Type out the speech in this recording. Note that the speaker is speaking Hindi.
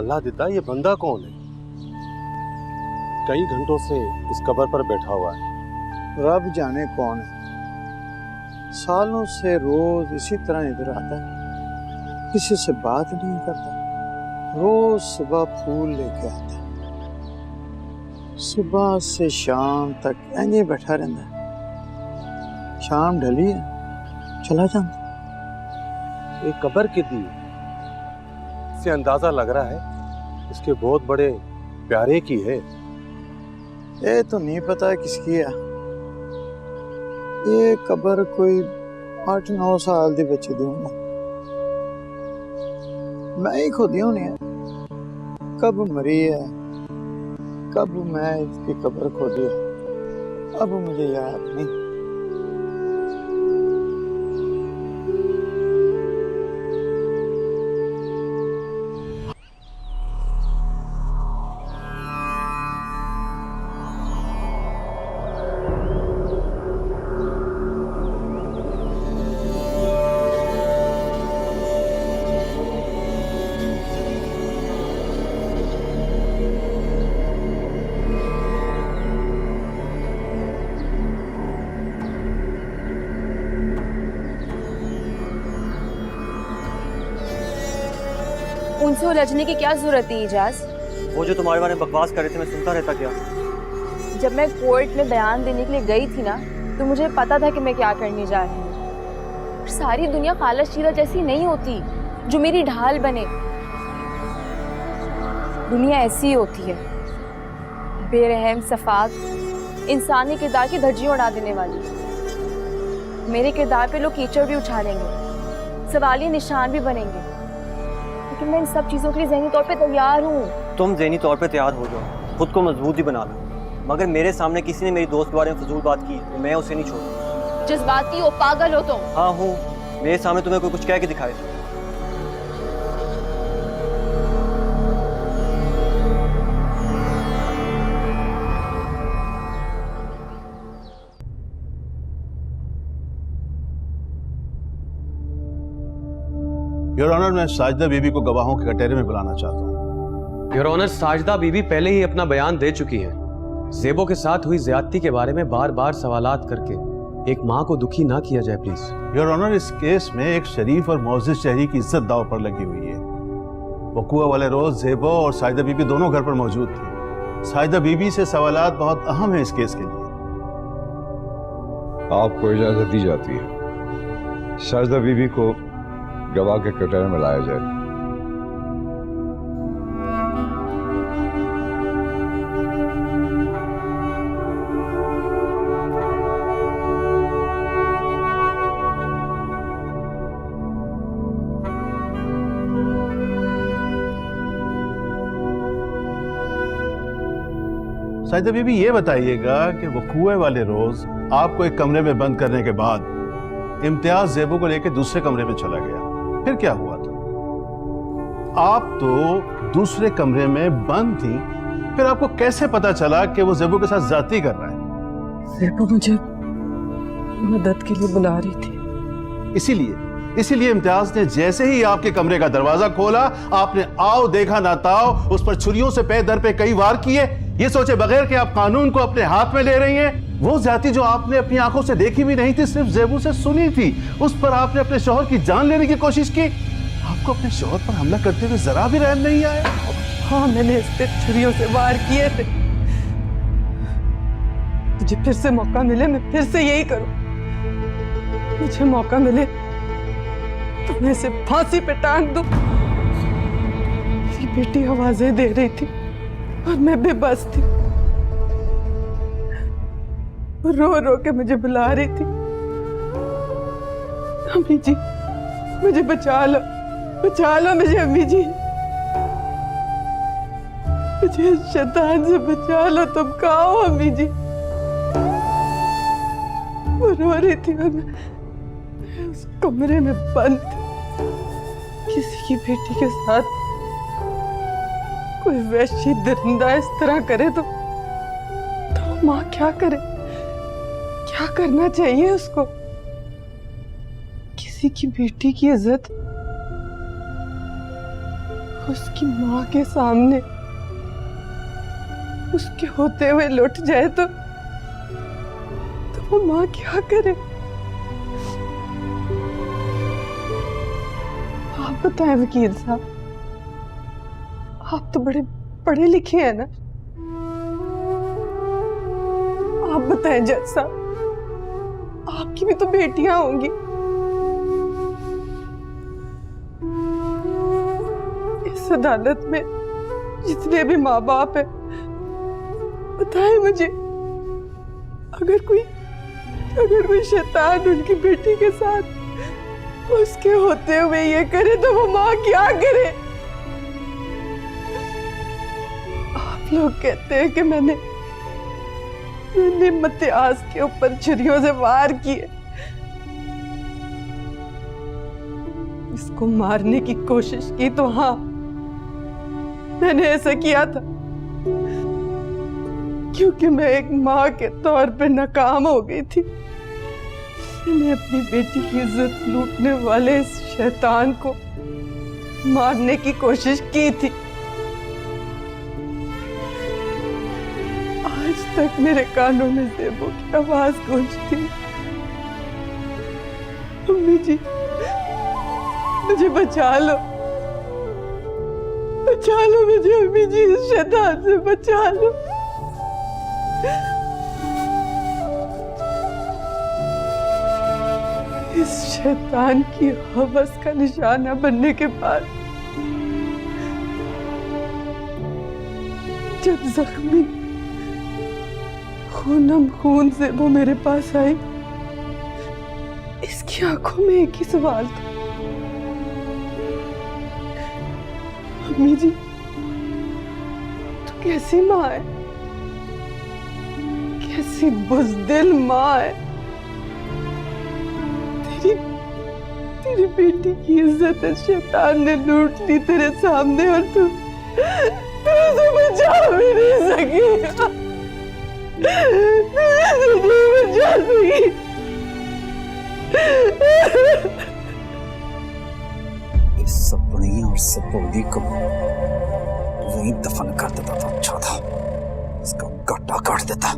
अल्लाह दिता ये बंदा कौन है? कई घंटों से इस कब्र पर बैठा हुआ है। रब जाने कौन है। सालों से रोज इसी तरह इधर आता है, किसी से बात नहीं करता। रोज सुबह फूल लेके आता है, सुबह से शाम तक ऐसे बैठा रहता है। शाम ढली है, चला जाता। एक कब्र कितनी से अंदाजा लग रहा है इसके बहुत बड़े प्यारे की है। ये तो नहीं पता है किसकी है। ये कब्र कोई 8-9 साल दी बच्ची दी होनी, मैं ही खुद ही होनी है। कब मरी है, कब मैं इसकी कब्र खोदी है, अब मुझे याद नहीं। उनसे उलझने की क्या जरूरत थी इजाज? वो जो तुम्हारे बारे में बकवास कर रहे थे मैं सुनता रहता क्या? जब मैं कोर्ट में बयान देने के लिए गई थी ना, तो मुझे पता था कि मैं क्या करने जा रही हूँ। सारी दुनिया खाला शीला जैसी नहीं होती जो मेरी ढाल बने। दुनिया ऐसी होती है, बेरहम, सफाक, इंसानी किरदार की धज्जियां उड़ा देने वाली। मेरे किरदार पे लोग कीचड़ भी उछालेंगे, सवालिया निशान भी बनेंगे, लेकिन मैं इन सब चीजों के लिए ज़हनी तौर पे तैयार हूँ। तुम ज़हनी तौर पे तैयार हो जाओ, खुद को मजबूत ही बना लो, मगर मेरे सामने किसी ने मेरी दोस्त के बारे में फजूल बात की तो मैं उसे नहीं छोड़ूंगा। जिस बात की वो पागल हो तुम। हाँ हूँ, मेरे सामने तुम्हें कोई कुछ कह के दिखाए। योर ऑनर, मैं साजिदा बीबी को गवाहों के कटहरे में बुलाना चाहता हूँ। योर ऑनर, साजिदा बीबी पहले ही अपना बयान दे चुकी हैं। ज़ेबो के साथ हुई ज्यादती के बारे में बार बार सवालात करके एक माँ को दुखी ना किया जाए प्लीज। योर ऑनर, इस केस में एक शरीफ और मोअज़्ज़िज़ शहरी की इज्जत दांव पर लगी हुई है। वक़ूआ वाले रोज ज़ेबो और साजिदा बीबी दोनों घर पर मौजूद थी। साजिदा बीबी से सवालात बहुत अहम है इस केस के लिए। आपको इजाजत दी जाती है, साजिदा बीबी को गवाह के कटहरे में लाया जाए। साजिदा बीबी, ये बताइएगा कि वक़ूए वाले रोज आपको एक कमरे में बंद करने के बाद इम्तियाज ज़ेबो को लेकर दूसरे कमरे में चला गया, फिर क्या हुआ था? आप तो दूसरे कमरे में बंद थी, फिर आपको कैसे पता चला कि वो ज़ेबो के साथ ज्यादती कर रहा है? ज़ेबो मुझे मदद के लिए बुला रही थी। इसीलिए इम्तियाज ने जैसे ही आपके कमरे का दरवाजा खोला, आपने आओ देखा ना ताओ उस पर छुरियों से पे दर पे कई वार किए, ये सोचे बगैर कि आप कानून को अपने हाथ में ले रही हैं। वो ज्यादती जो आपने अपनी आंखों से देखी भी नहीं थी, सिर्फ ज़ेबो से सुनी थी, उस पर आपने अपने शौहर की जान लेने की कोशिश की। आपको अपने शौहर पर हमला करते हुए जरा भी रहम नहीं आया? हाँ, मैंने इस पे छुरियों से वार किए थे। मुझे फिर से मौका मिले, मैं फिर से यही करूं। मुझे मौका मिले तो मैं इसे फांसी पे टांग दूं। मेरी बेटी आवाजें दे रही थी और मैं बेबस थी। रो रो के मुझे बुला रही थी, अम्मी जी मुझे बचा लो मुझे, अम्मी जी मुझे शैतान से बचा लो, तुम कहाँ हो अम्मी जी? वो रो रही थी और मैं उस कमरे में बंद किसी की बेटी के साथ कोई वैश्य दरिंदा इस तरह करे तो माँ क्या करे? क्या करना चाहिए उसको? किसी की बेटी की इज्जत उसकी माँ के सामने उसके होते हुए लुट जाए तो वो माँ क्या करे? आप बताएं वकील साहब, आप तो बड़े पढ़े लिखे हैं ना, आप बताएं जज साहब, आपकी भी तो बेटियां होंगी। इस अदालत में जितने भी माँ बाप है, बताएं मुझे, अगर कोई शैतान उनकी बेटी के साथ उसके होते हुए ये करे तो वो माँ क्या करे? आप लोग कहते हैं कि मैंने इम्तियाज के ऊपर छुरियों से वार किए, इसको मारने की कोशिश की तो हाँ, मैंने ऐसा किया था क्योंकि मैं एक माँ के तौर पे नाकाम हो गई थी। मैंने अपनी बेटी की इज्जत लूटने वाले इस शैतान को मारने की कोशिश की थी। आज तक मेरे कानों में ज़ेबो की आवाज गूंजती। अम्मी जी, मुझे बचा लो मुझे, अम्मी जी, इस शैतान से बचा लो। इस शैतान की हवस का निशाना बनने के बाद जब जख्मी खूनम खून से वो मेरे पास आई, इसकी आंखों में एक ही सवाल था, अम्मी जी, तू कैसी माँ है, कैसी बुज़दिल माँ है? तेरी बेटी की इज्जत इस शैतान ने लूट ली तेरे सामने और तू उसे बचा भी नहीं सकी। नहीं बचा सकी। इस सपनी और सपोदी को वहीं दफन कर देता तो अच्छा था, इसका गड्ढा काट देता।